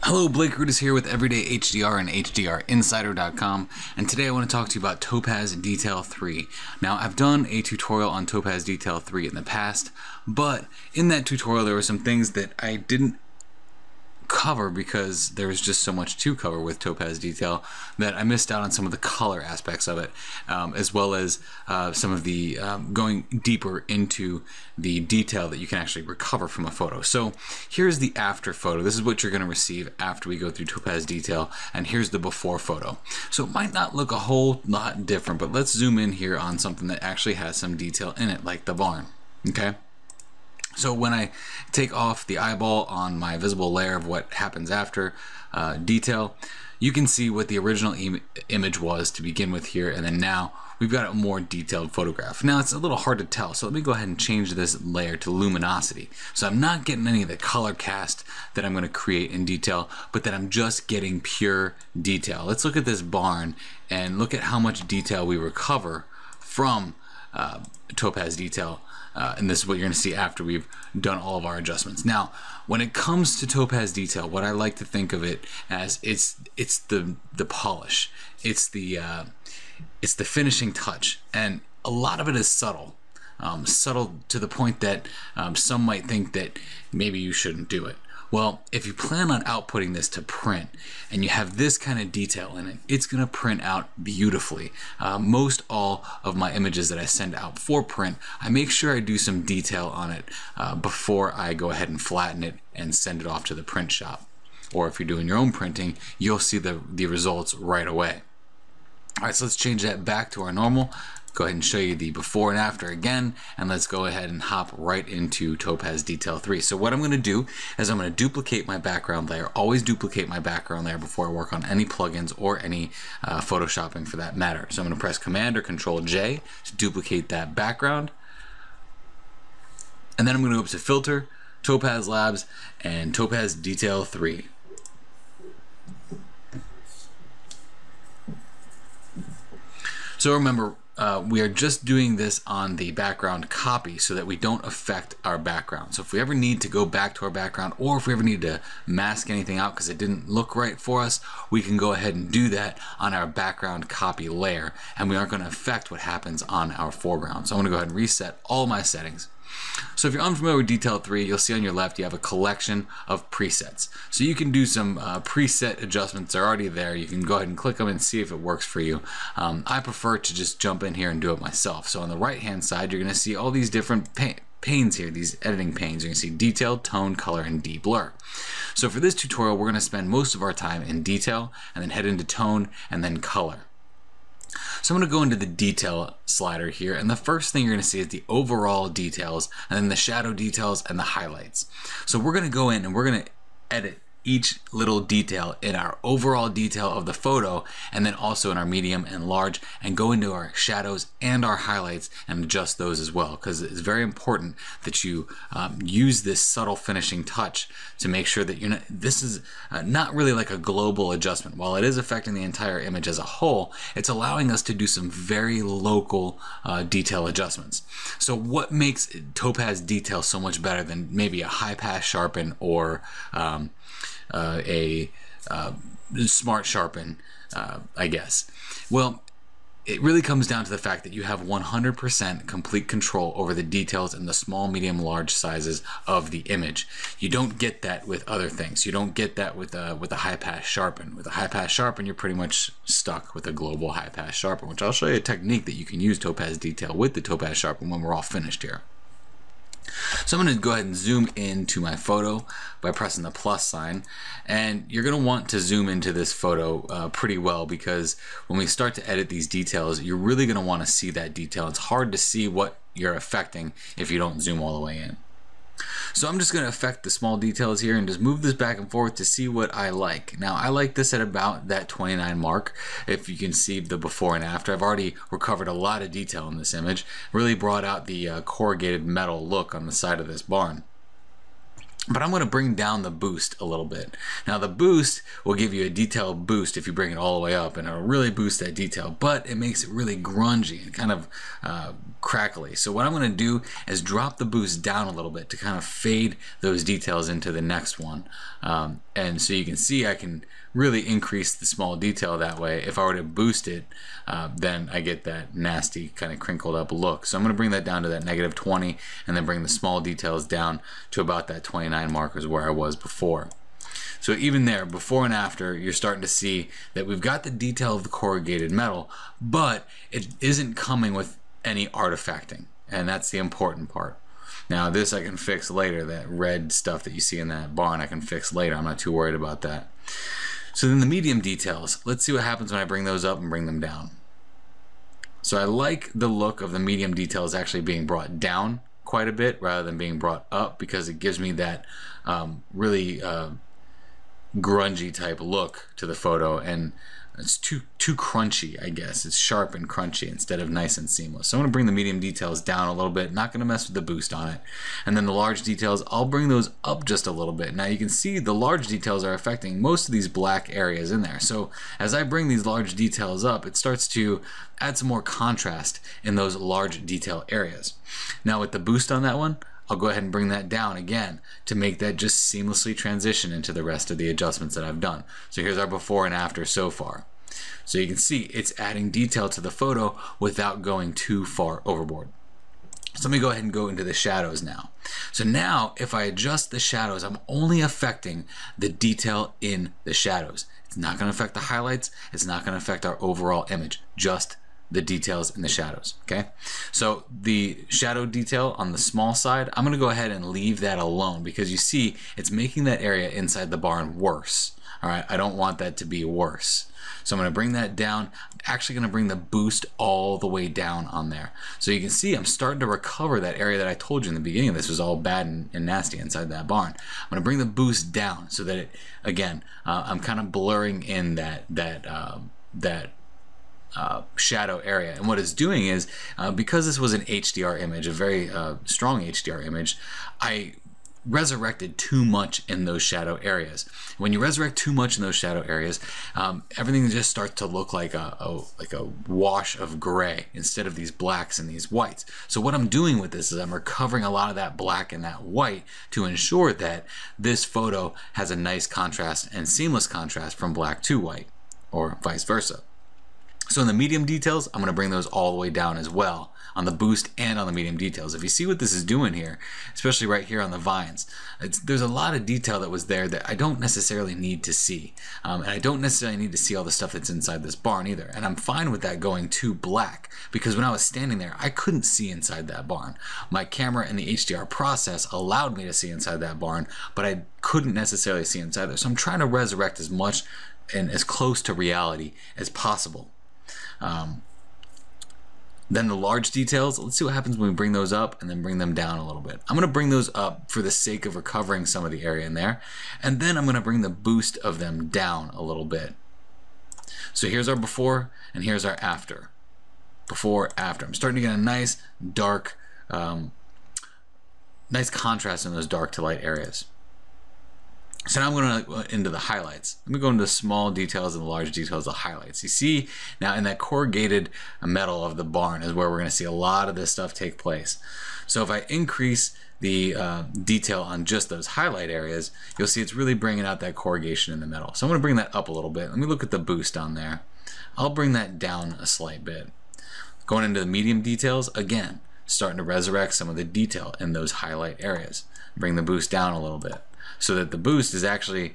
Hello, Blake Root is here with Everyday HDR and HDRinsider.com, and today I want to talk to you about Topaz Detail 3. Now, I've done a tutorial on Topaz Detail 3 in the past, but in that tutorial there were some things that I didn't cover because there was just so much to cover with Topaz Detail that I missed out on some of the color aspects of it, as well as some of the going deeper into the detail that you can actually recover from a photo. So here's the after photo. This is what you're going to receive after we go through Topaz Detail, and here's the before photo. So it might not look a whole lot different, but let's zoom in here on something that actually has some detail in it, like the barn. Okay. So when I take off the eyeball on my visible layer of what happens after detail, you can see what the original image was to begin with here, and then now we've got a more detailed photograph. Now it's a little hard to tell, so let me go ahead and change this layer to luminosity. So I'm not getting any of the color cast that I'm going to create in detail, but that I'm just getting pure detail. Let's look at this barn and look at how much detail we recover from Topaz Detail. And this is what you're going to see after we've done all of our adjustments. Now, when it comes to Topaz Detail, what I like to think of it as it's the polish, it's the finishing touch, and a lot of it is subtle, subtle to the point that some might think that maybe you shouldn't do it. Well, if you plan on outputting this to print and you have this kind of detail in it, it's going to print out beautifully. Most all of my images that I send out for print, I make sure I do some detail on it before I go ahead and flatten it and send it off to the print shop. Or if you're doing your own printing, you'll see the results right away. All right, so let's change that back to our normal. Go ahead and show you the before and after again, and let's go ahead and hop right into Topaz Detail 3. So what I'm going to do is I'm going to duplicate my background layer. Always duplicate my background layer before I work on any plugins or any photoshopping for that matter. So I'm going to press Command or Control J to duplicate that background, and then I'm going to go up to Filter, Topaz Labs, and Topaz Detail 3. So remember, we are just doing this on the background copy so that we don't affect our background. So if we ever need to go back to our background, or if we ever need to mask anything out because it didn't look right for us, we can go ahead and do that on our background copy layer, and we aren't going to affect what happens on our foreground. So I'm going to go ahead and reset all my settings. So if you're unfamiliar with Detail 3, you'll see on your left you have a collection of presets. So you can do some preset adjustments. They're already there. You can go ahead and click them and see if it works for you. I prefer to just jump in here and do it myself. So on the right hand side, you're going to see all these different panes here, these editing panes. You're going to see detail, tone, color, and de-blur. So for this tutorial, we're going to spend most of our time in detail and then head into tone and then color. So I'm going to go into the detail slider here, and the first thing you're going to see is the overall details, and then the shadow details and the highlights. So we're going to go in and we're going to edit each little detail in our overall detail of the photo, and then also in our medium and large, and go into our shadows and our highlights and adjust those as well, because it's very important that you use this subtle finishing touch to make sure that you're not, this is not really like a global adjustment. While it is affecting the entire image as a whole, it's allowing us to do some very local detail adjustments. So what makes Topaz Detail so much better than maybe a high pass sharpen or a smart sharpen, I guess? Well, it really comes down to the fact that you have 100% complete control over the details and the small, medium, large sizes of the image. You don't get that with other things. You don't get that with a high pass sharpen. With a high pass sharpen, you're pretty much stuck with a global high pass sharpen, which I'll show you a technique that you can use Topaz Detail with the Topaz sharpen when we're all finished here. So I'm going to go ahead and zoom into my photo by pressing the plus sign, and you're going to want to zoom into this photo pretty well, because when we start to edit these details, you're really going to want to see that detail. It's hard to see what you're affecting if you don't zoom all the way in. So I'm just going to affect the small details here and just move this back and forth to see what I like. Now I like this at about that 29 mark. If you can see the before and after, I've already recovered a lot of detail in this image. Really brought out the corrugated metal look on the side of this barn. But I'm going to bring down the boost a little bit. Now the boost will give you a detail boost if you bring it all the way up, and it'll really boost that detail, but it makes it really grungy and kind of crackly. So what I'm going to do is drop the boost down a little bit to kind of fade those details into the next one. And so you can see I can really increase the small detail that way. If I were to boost it, then I get that nasty kind of crinkled up look. So I'm going to bring that down to that -20 and then bring the small details down to about that 29 markers where I was before. So even there, before and after, you're starting to see that we've got the detail of the corrugated metal, but it isn't coming with any artifacting, and that's the important part. Now this I can fix later. That red stuff that you see in that barn I can fix later. I'm not too worried about that. So then the medium details, let's see what happens when I bring those up and bring them down. So I like the look of the medium details actually being brought down quite a bit rather than being brought up, because it gives me that really grungy type look to the photo, and it's too crunchy, I guess. It's sharp and crunchy instead of nice and seamless. So I'm going to bring the medium details down a little bit, not going to mess with the boost on it. And then the large details, I'll bring those up just a little bit. Now you can see the large details are affecting most of these black areas in there. So as I bring these large details up, it starts to add some more contrast in those large detail areas. Now with the boost on that one, I'll go ahead and bring that down again to make that just seamlessly transition into the rest of the adjustments that I've done. So here's our before and after so far. So you can see it's adding detail to the photo without going too far overboard. So let me go ahead and go into the shadows now. So now if I adjust the shadows, I'm only affecting the detail in the shadows. It's not going to affect the highlights. It's not going to affect our overall image, just the details in the shadows. Okay, so the shadow detail on the small side, I'm going to go ahead and leave that alone, because you see it's making that area inside the barn worse. All right, I don't want that to be worse. So I'm going to bring that down. I'm actually going to bring the boost all the way down on there. So you can see I'm starting to recover that area that I told you in the beginning. This was all bad and nasty inside that barn. I'm going to bring the boost down so that it, again, I'm kind of blurring in that shadow area. And what it's doing is, because this was an HDR image, a very strong HDR image, I resurrected too much in those shadow areas. When you resurrect too much in those shadow areas, everything just starts to look like a wash of gray instead of these blacks and these whites. So what I'm doing with this is I'm recovering a lot of that black and that white to ensure that this photo has a nice contrast and seamless contrast from black to white, or vice versa. So in the medium details, I'm going to bring those all the way down as well, on the boost and on the medium details. If you see what this is doing here, especially right here on the vines, there's a lot of detail that was there that I don't necessarily need to see. And I don't necessarily need to see all the stuff that's inside this barn either. And I'm fine with that going to black, because when I was standing there, I couldn't see inside that barn. My camera and the HDR process allowed me to see inside that barn, but I couldn't necessarily see inside there. So I'm trying to resurrect as much and as close to reality as possible. Then the large details, let's see what happens when we bring those up and then bring them down a little bit. I'm going to bring those up for the sake of recovering some of the area in there, and then I'm going to bring the boost of them down a little bit. So here's our before and here's our after. Before, after. I'm starting to get a nice dark, nice contrast in those dark to light areas. So now I'm going to go into the highlights. Let me go into the small details and the large details of the highlights. You see now in that corrugated metal of the barn is where we're going to see a lot of this stuff take place. So if I increase the detail on just those highlight areas, you'll see it's really bringing out that corrugation in the metal. So I'm going to bring that up a little bit. Let me look at the boost on there. I'll bring that down a slight bit. Going into the medium details, again, starting to resurrect some of the detail in those highlight areas. Bring the boost down a little bit, so that the boost is actually,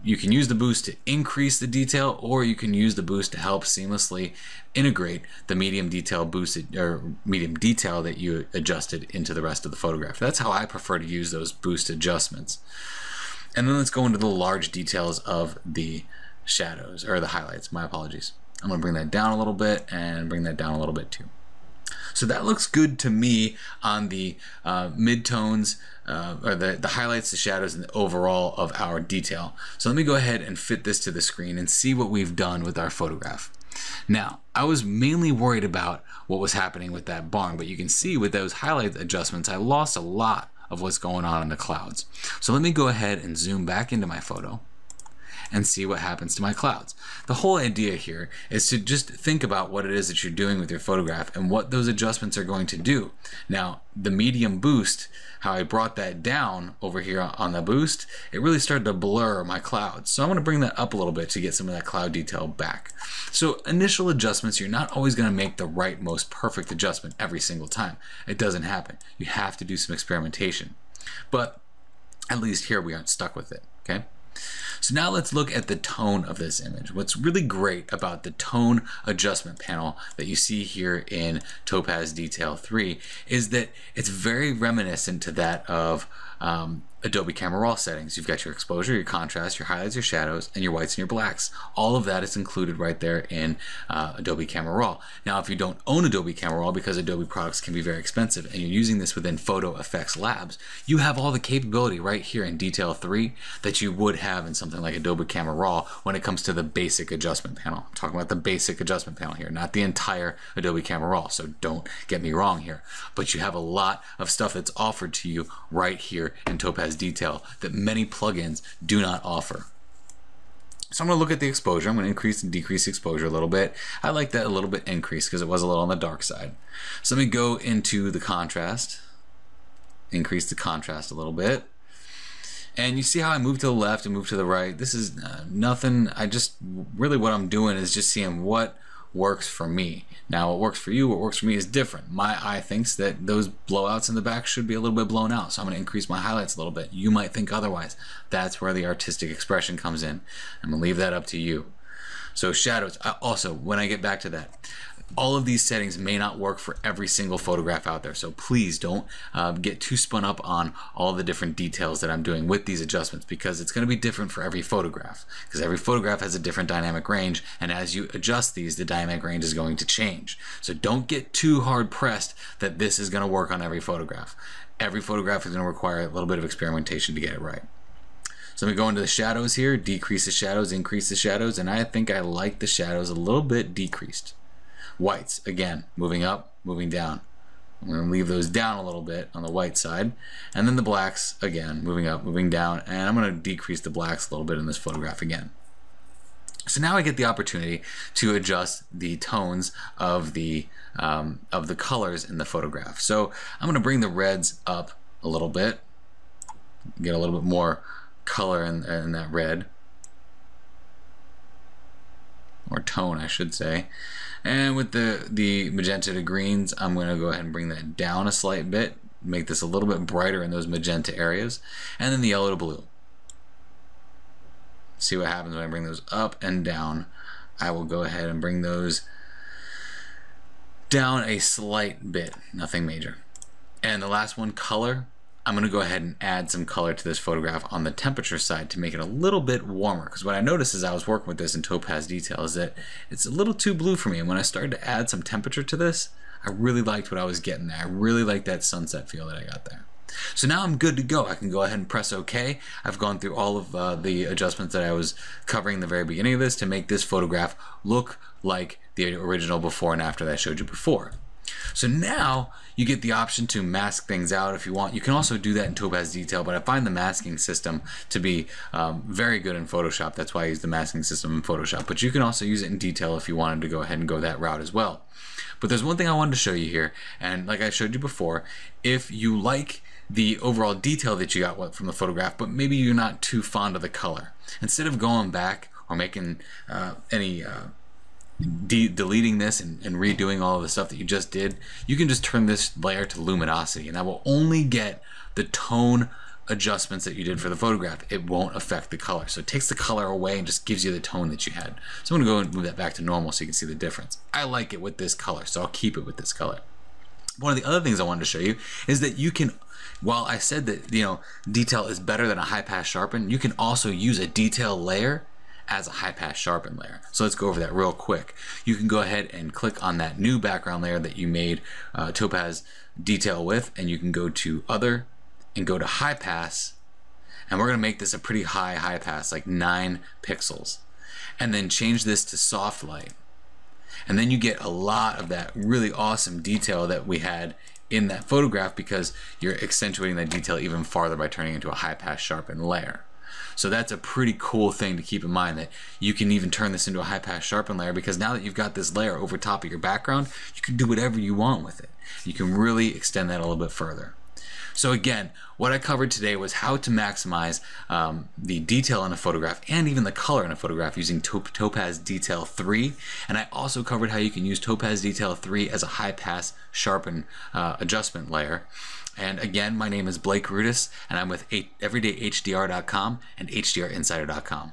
you can use the boost to increase the detail, or you can use the boost to help seamlessly integrate the medium detail boosted, or medium detail that you adjusted into the rest of the photograph. That's how I prefer to use those boost adjustments. And then let's go into the large details of the shadows, or the highlights, my apologies. I'm going to bring that down a little bit and bring that down a little bit too. So that looks good to me on the midtones, or the highlights, the shadows, and the overall of our detail. So let me go ahead and fit this to the screen and see what we've done with our photograph. Now, I was mainly worried about what was happening with that barn, but you can see with those highlight adjustments, I lost a lot of what's going on in the clouds. So let me go ahead and zoom back into my photo and see what happens to my clouds. The whole idea here is to just think about what it is that you're doing with your photograph and what those adjustments are going to do. Now, the medium boost, how I brought that down over here on the boost, it really started to blur my clouds. So I'm going to bring that up a little bit to get some of that cloud detail back. So initial adjustments, you're not always going to make the right, most perfect adjustment every single time. It doesn't happen. You have to do some experimentation. But at least here we aren't stuck with it, okay? So now let's look at the tone of this image. What's really great about the tone adjustment panel that you see here in Topaz Detail 3 is that it's very reminiscent to that of Adobe Camera Raw settings. You've got your exposure, your contrast, your highlights, your shadows, and your whites and your blacks. All of that is included right there in Adobe Camera Raw. Now, if you don't own Adobe Camera Raw, because Adobe products can be very expensive, and you're using this within Photo Effects Labs, you have all the capability right here in Detail 3 that you would have in something like Adobe Camera Raw when it comes to the basic adjustment panel. I'm talking about the basic adjustment panel here, not the entire Adobe Camera Raw, so don't get me wrong here. But you have a lot of stuff that's offered to you right here in Topaz Detail that many plugins do not offer. So I'm going to look at the exposure. I'm going to increase and decrease exposure a little bit. I like that a little bit increased because it was a little on the dark side. So let me go into the contrast, increase the contrast a little bit. And you see how I move to the left and move to the right. This is nothing. Really what I'm doing is just seeing what works for me. Now, what works for you, what works for me is different. My eye thinks that those blowouts in the back should be a little bit blown out, so I'm going to increase my highlights a little bit. You might think otherwise. That's where the artistic expression comes in. I'm going to leave that up to you. So shadows, also, when I get back to that, all of these settings may not work for every single photograph out there, so please don't get too spun up on all the different details that I'm doing with these adjustments, because it's going to be different for every photograph, because every photograph has a different dynamic range, and as you adjust these, the dynamic range is going to change. So don't get too hard pressed that this is going to work on every photograph. Every photograph is going to require a little bit of experimentation to get it right. So let me go into the shadows here, decrease the shadows, increase the shadows, and I think I like the shadows a little bit decreased. Whites, again, moving up, moving down. I'm going to leave those down a little bit on the white side. And then the blacks, again, moving up, moving down. And I'm going to decrease the blacks a little bit in this photograph again. So now I get the opportunity to adjust the tones of the colors in the photograph. So I'm going to bring the reds up a little bit, get a little bit more color in that red, or tone, I should say. And with the magenta to greens, I'm going to go ahead and bring that down a slight bit, make this a little bit brighter in those magenta areas, and then the yellow to blue. See what happens when I bring those up and down. I will go ahead and bring those down a slight bit, nothing major. And the last one, color. I'm going to go ahead and add some color to this photograph on the temperature side to make it a little bit warmer, because what I noticed as I was working with this in Topaz Detail is that it's a little too blue for me, and when I started to add some temperature to this, I really liked what I was getting there. I really liked that sunset feel that I got there. So now I'm good to go. I can go ahead and press OK. I've gone through all of the adjustments that I was covering in the very beginning of this to make this photograph look like the original before and after that I showed you before. So now you get the option to mask things out if you want. You can also do that in Topaz Detail, but I find the masking system to be very good in Photoshop. That's why I use the masking system in Photoshop. But you can also use it in Detail if you wanted to go ahead and go that route as well. But there's one thing I wanted to show you here, and like I showed you before, if you like the overall detail that you got from the photograph, but maybe you're not too fond of the color, instead of going back or making deleting this and redoing all of the stuff that you just did, you can just turn this layer to luminosity, and that will only get the tone adjustments that you did for the photograph. It won't affect the color. So it takes the color away and just gives you the tone that you had. So I'm going to go and move that back to normal so you can see the difference. I like it with this color, so I'll keep it with this color. One of the other things I wanted to show you is that you can, while I said that, you know, detail is better than a high pass sharpen, you can also use a detail layer as a high pass sharpen layer. So let's go over that real quick. You can go ahead and click on that new background layer that you made Topaz Detail with, and you can go to Other and go to High Pass, and we're going to make this a pretty high pass, like 9 pixels, and then change this to Soft Light, and then you get a lot of that really awesome detail that we had in that photograph because you're accentuating that detail even farther by turning it into a high pass sharpen layer. So that's a pretty cool thing to keep in mind, that you can even turn this into a high pass sharpen layer, because now that you've got this layer over top of your background, you can do whatever you want with it. You can really extend that a little bit further. So again, what I covered today was how to maximize the detail in a photograph and even the color in a photograph using Topaz Detail 3. And I also covered how you can use Topaz Detail 3 as a high pass sharpen adjustment layer. And again, my name is Blake Rudis, and I'm with everydayhdr.com and hdrinsider.com.